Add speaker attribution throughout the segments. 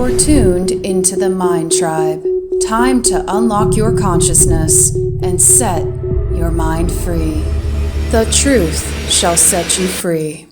Speaker 1: You're tuned into the Mind Tribe. Time to unlock your consciousness and set your mind free. The truth shall set you free.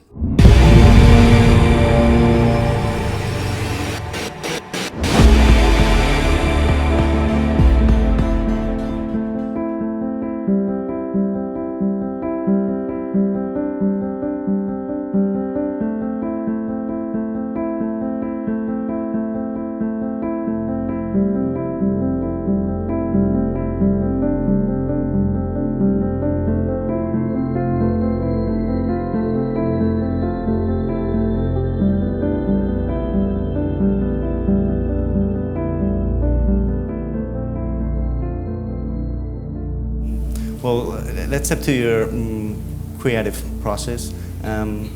Speaker 2: Well, that's up to your creative process. I'm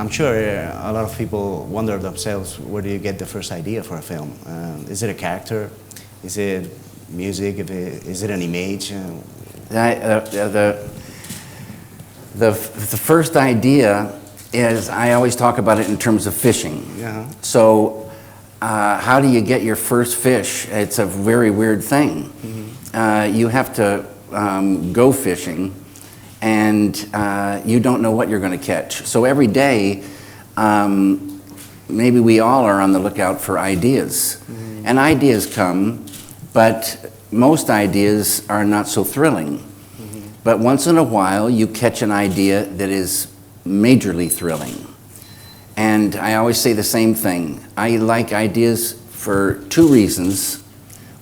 Speaker 2: sure a lot of people wonder themselves, where do you get the first idea for a film? Is it a character? Is it music? Is it an image?
Speaker 3: The first idea is, I always talk about it in terms of fishing.
Speaker 2: Yeah.
Speaker 3: So how do you get your first fish? It's a very weird thing. Mm-hmm. You have to go fishing, and you don't know what you're going to catch. So every day, maybe we all are on the lookout for ideas. Mm-hmm. And ideas come, but most ideas are not so thrilling. Mm-hmm. But once in a while, you catch an idea that is majorly thrilling. And I always say the same thing. I like ideas for two reasons.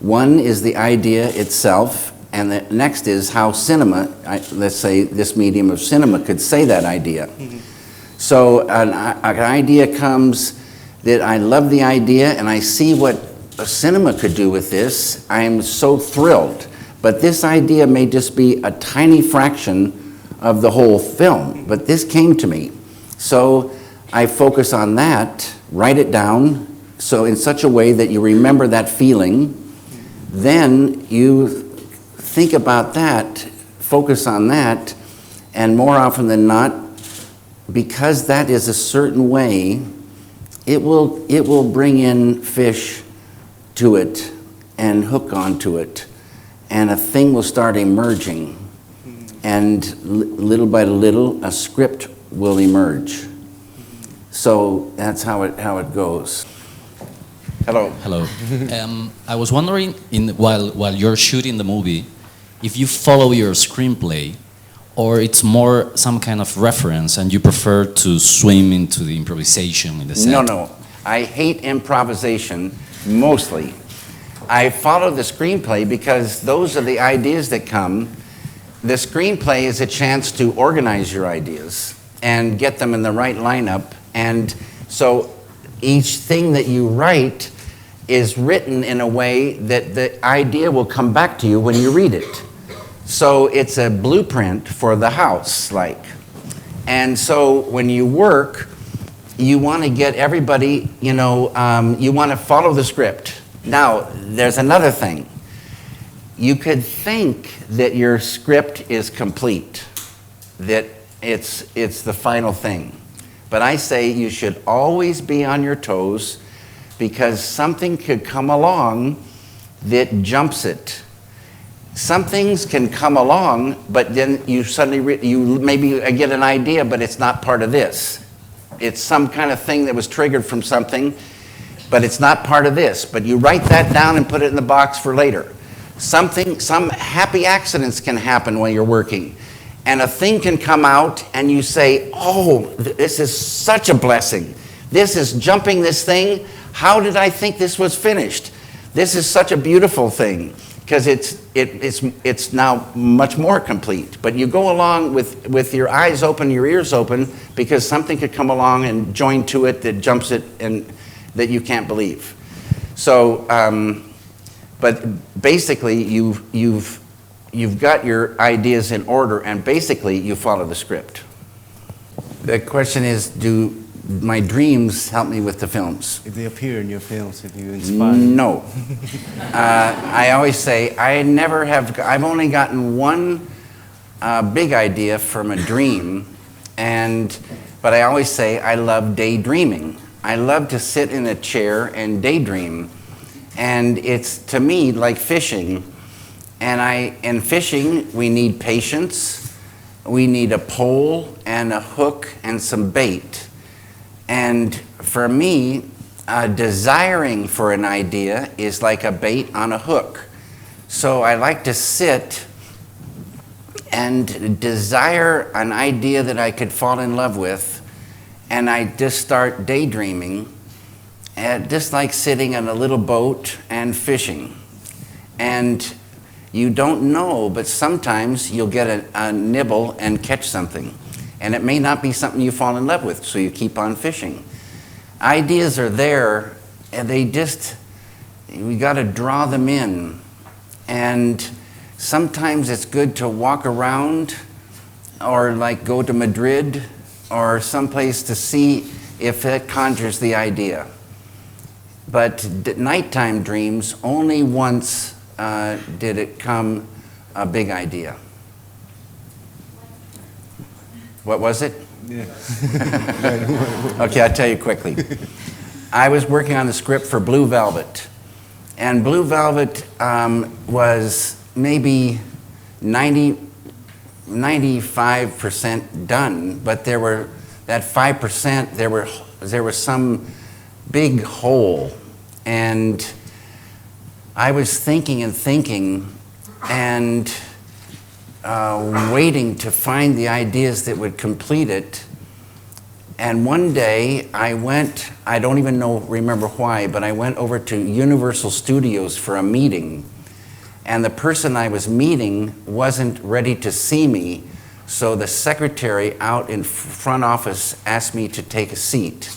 Speaker 3: One is the idea itself, and the next is how cinema, let's say this medium of cinema, could say that idea. Mm-hmm. So an idea comes that I love the idea and I see what a cinema could do with this. I am so thrilled. But this idea may just be a tiny fraction of the whole film, but this came to me. So I focus on that, write it down, so in such a way that you remember that feeling. Then you think about that, focus on that, and more often than not, because that is a certain way, it will bring in fish to it and hook onto it, and a thing will start emerging, and little by little, a script will emerge. So that's how it goes. Hello.
Speaker 4: Hello. I was wondering, while you're shooting the movie, if you follow your screenplay, or it's more some kind of reference, and you prefer to swim into the improvisation in the set.
Speaker 3: No. I hate improvisation mostly. I follow the screenplay because those are the ideas that come. The screenplay is a chance to organize your ideas and get them in the right lineup. And so each thing that you write is written in a way that the idea will come back to you when you read it. So it's a blueprint for the house, like. And so when you work, you want to get everybody, you want to follow the script. Now, there's another thing. You could think that your script is complete, that it's the final thing. But I say you should always be on your toes, because something could come along that jumps it. Some things can come along, but then you suddenly, you maybe get an idea, but it's not part of this. It's some kind of thing that was triggered from something, but it's not part of this. But you write that down and put it in the box for later. Some happy accidents can happen while you're working. And a thing can come out and you say, oh, this is such a blessing. This is jumping this thing. How did I think this was finished? This is such a beautiful thing, because it's now much more complete. But you go along with your eyes open, your ears open, because something could come along and join to it that jumps it and that you can't believe. So, but basically you've got your ideas in order, and basically you follow the script. The question is, do my dreams help me with the films?
Speaker 2: If they appear in your films, if you inspire?
Speaker 3: No. I always say I've only gotten one big idea from a dream, but I always say I love daydreaming. I love to sit in a chair and daydream. And it's, to me, like fishing. And in fishing, we need patience. We need a pole and a hook and some bait. And for me, desiring for an idea is like a bait on a hook. So I like to sit and desire an idea that I could fall in love with, and I just start daydreaming, just like sitting on a little boat and fishing. And you don't know, but sometimes you'll get a nibble and catch something. And it may not be something you fall in love with, so you keep on fishing. Ideas are there, and we got to draw them in. And sometimes it's good to walk around or like go to Madrid or someplace to see if it conjures the idea. But nighttime dreams, only once did it come a big idea. What was it?
Speaker 2: Yeah.
Speaker 3: Okay, I'll tell you quickly. I was working on the script for Blue Velvet. And Blue Velvet was maybe 95% done, but there were that 5%, there was some big hole. And I was thinking and thinking and waiting to find the ideas that would complete it. And one day I went, I don't even remember why, but I went over to Universal Studios for a meeting. And the person I was meeting wasn't ready to see me, so the secretary out in front office asked me to take a seat.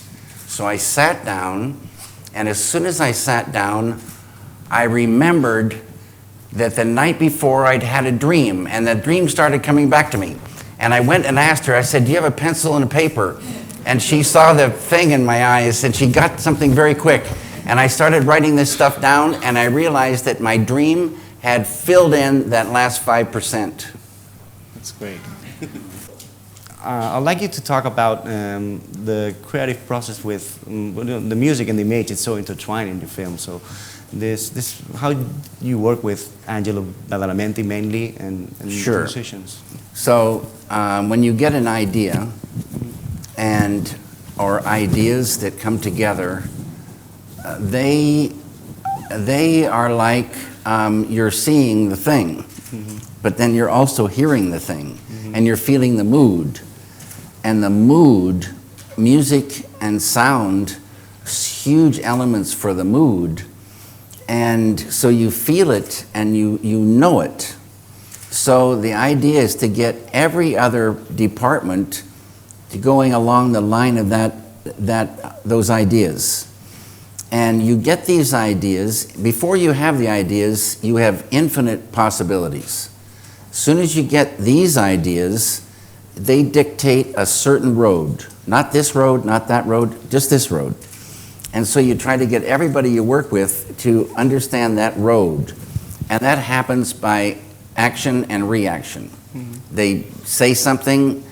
Speaker 3: So I sat down, and as soon as I sat down, I remembered that the night before I'd had a dream, and the dream started coming back to me. And I went and asked her, I said, "Do you have a pencil and a paper?" And she saw the thing in my eyes, and she got something very quick. And I started writing this stuff down, and I realized that my dream had filled in that last 5%.
Speaker 2: That's great. I'd like you to talk about the creative process with the music and the image. It's so intertwined in the film. So, how you work with Angelo Badalamenti mainly and
Speaker 3: Sure.
Speaker 2: musicians.
Speaker 3: So when you get an idea, or ideas that come together, they are like you're seeing the thing, but then you're also hearing the thing, and you're feeling the mood. And the mood, music and sound, huge elements for the mood. And so you feel it and you know it. So the idea is to get every other department going along the line of those ideas. And you get these ideas, before you have the ideas, you have infinite possibilities. As soon as you get these ideas, they dictate a certain road. Not this road, not that road, just this road. And so you try to get everybody you work with to understand that road. And that happens by action and reaction. They say something,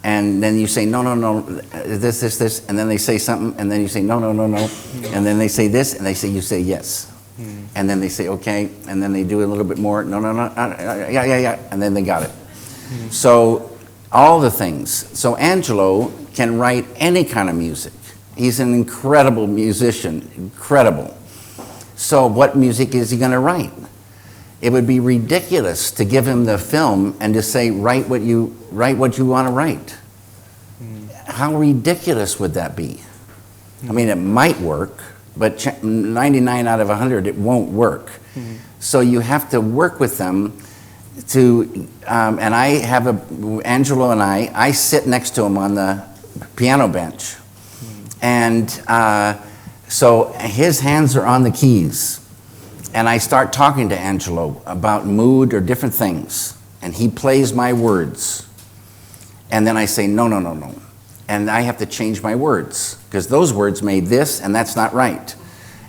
Speaker 3: and then you say, no, this, and then they say something, and then you say, no, and then they say this, and you say yes. And then they say, okay, and then they do a little bit more, no, yeah, and then they got it. So all the things. So Angelo can write any kind of music. He's an incredible musician, incredible. So what music is he going to write? It would be ridiculous to give him the film and to say, write what you want to write. How ridiculous would that be? I mean, it might work, but 99 out of 100, it won't work. So you have to work with them to, and I have Angelo and I sit next to him on the piano bench. And so his hands are on the keys. And I start talking to Angelo about mood or different things. And he plays my words. And then I say, no. And I have to change my words, because those words made this, and that's not right.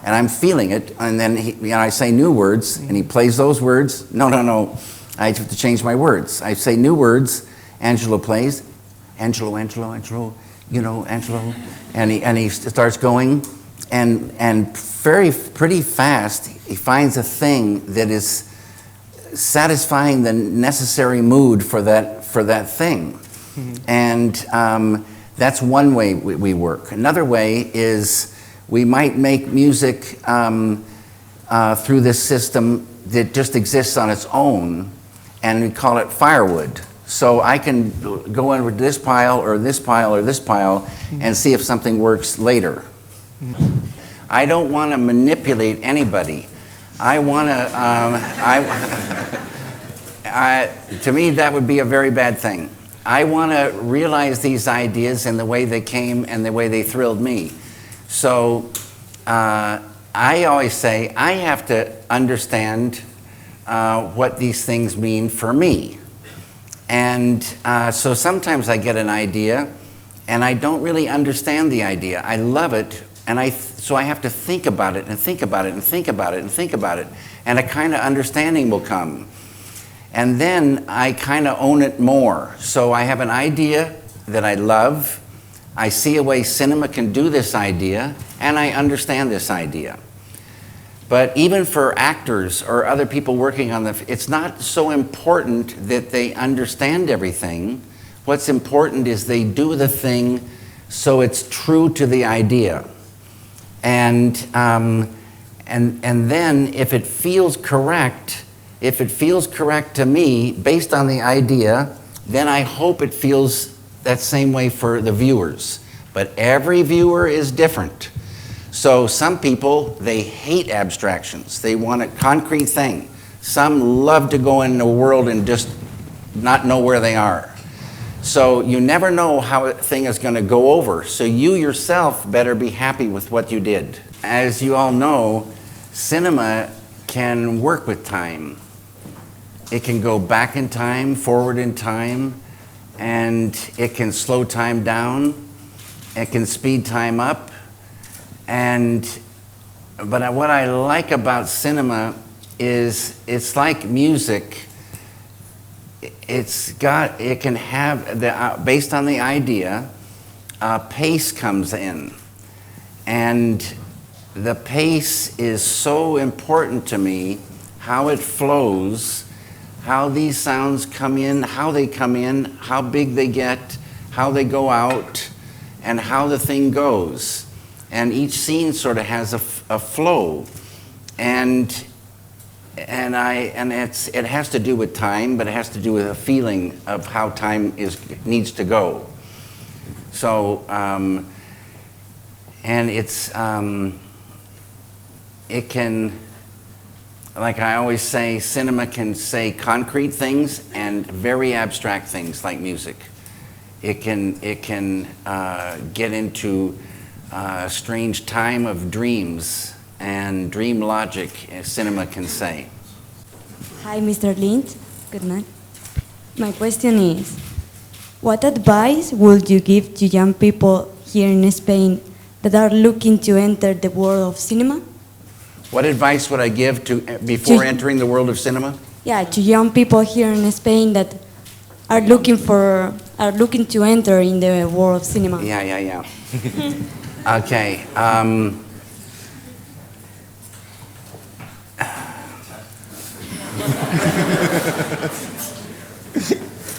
Speaker 3: And I'm feeling it. And then I say new words, and he plays those words. No. I have to change my words. I say new words. Angelo plays. Angelo. you know, Angelo? And he starts going, and pretty fast, he finds a thing that is satisfying the necessary mood for that thing. Mm-hmm. And that's one way we work. Another way is we might make music through this system that just exists on its own, and we call it firewood. So I can go over this pile or this pile or this pile and see if something works later. I don't want to manipulate anybody. I want to, to me, that would be a very bad thing. I want to realize these ideas in the way they came and the way they thrilled me. So I always say I have to understand what these things mean for me. And so sometimes I get an idea and I don't really understand the idea. I love it, and so I have to think about it and think about it and think about it and think about it, and a kind of understanding will come. And then I kind of own it more. So I have an idea that I love, I see a way cinema can do this idea, and I understand this idea. But even for actors or other people working on it's not so important that they understand everything. What's important is they do the thing so it's true to the idea. And then if it feels correct to me based on the idea, then I hope it feels that same way for the viewers. But every viewer is different. So some people, they hate abstractions. They want a concrete thing. Some love to go in the world and just not know where they are. So you never know how a thing is going to go over. So you yourself better be happy with what you did. As you all know, cinema can work with time. It can go back in time, forward in time, and it can slow time down. It can speed time up. But what I like about cinema is it's like music. It can have, based on the idea, pace comes in. And the pace is so important to me, how it flows, how these sounds come in, how big they get, how they go out, and how the thing goes. And each scene sort of has a flow, and it has to do with time, but it has to do with a feeling of how time needs to go. So, and it can, like I always say, cinema can say concrete things and very abstract things like music. It can get into a strange time of dreams and dream logic, as cinema can say.
Speaker 5: Hi, Mr. Lynch. Good night. My question is, what advice would you give to young people here in Spain that are looking to enter the world of cinema?
Speaker 3: What advice would I give before entering the world of cinema?
Speaker 5: Yeah, to young people here in Spain that are looking to enter in the world of cinema.
Speaker 3: Yeah. Okay.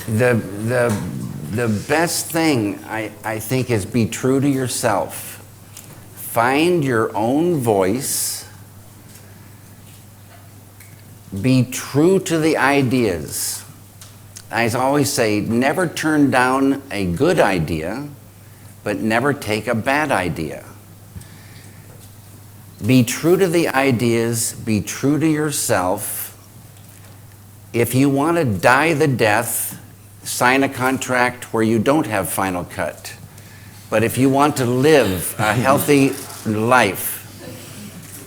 Speaker 3: The best thing I think is be true to yourself. Find your own voice. Be true to the ideas. I always say, never turn down a good idea, but never take a bad idea. Be true to the ideas, be true to yourself. If you want to die the death, sign a contract where you don't have final cut. But if you want to live a healthy life,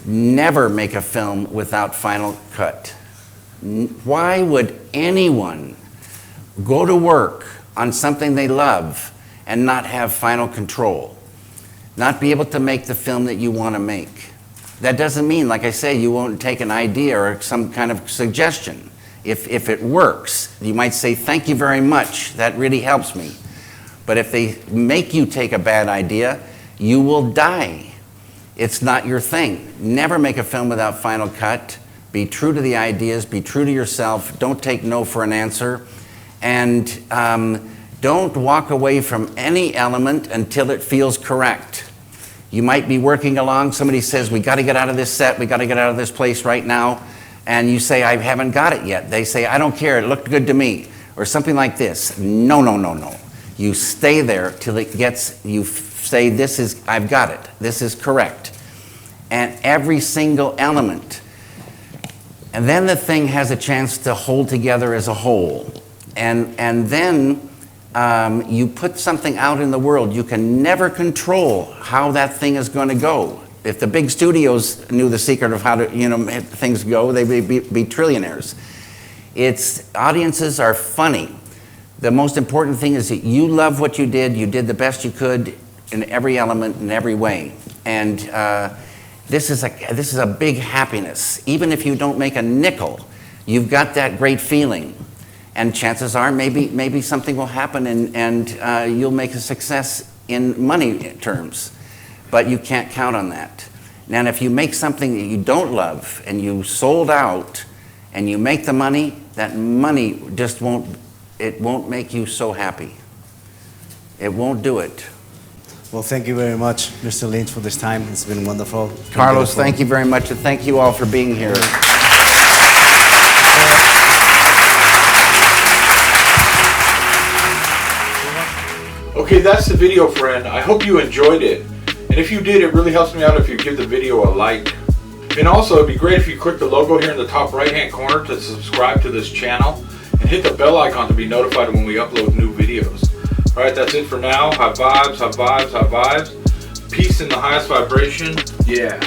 Speaker 3: never make a film without final cut. Why would anyone go to work on something they love and not have final control? Not be able to make the film that you want to make. That doesn't mean, like I say, you won't take an idea or some kind of suggestion. If it works, you might say, thank you very much, that really helps me. But if they make you take a bad idea, you will die. It's not your thing. Never make a film without final cut. Be true to the ideas, be true to yourself, don't take no for an answer, and don't walk away from any element until it feels correct. You might be working along, somebody says, we got to get out of this set, we got to get out of this place right now, and you say, I haven't got it yet. They say, I don't care, it looked good to me, or something like this. No, no, no, no. You stay there till it gets, you say, this is, I've got it, this is correct. And every single element. And then the thing has a chance to hold together as a whole. And then you put something out in the world. You can never control how that thing is going to go. If the big studios knew the secret of how to, make things go, they would be trillionaires. Audiences are funny. The most important thing is that you love what you did the best you could in every element, in every way. And this is a big happiness. Even if you don't make a nickel, you've got that great feeling. And chances are maybe something will happen and you'll make a success in money terms. But you can't count on that. Now, if you make something that you don't love and you sold out and you make the money, that money just won't make you so happy. It won't do it.
Speaker 2: Well, thank you very much, Mr. Lynch, for this time. It's been wonderful.
Speaker 3: Carlos, thank you very much, and thank you all for being here.
Speaker 6: Okay, that's the video, friend. I hope you enjoyed it. And if you did, it really helps me out if you give the video a like. And also, it'd be great if you click the logo here in the top right-hand corner to subscribe to this channel and hit the bell icon to be notified when we upload new videos. Alright, that's it for now. High vibes, high vibes, high vibes. Peace in the highest vibration. Yeah.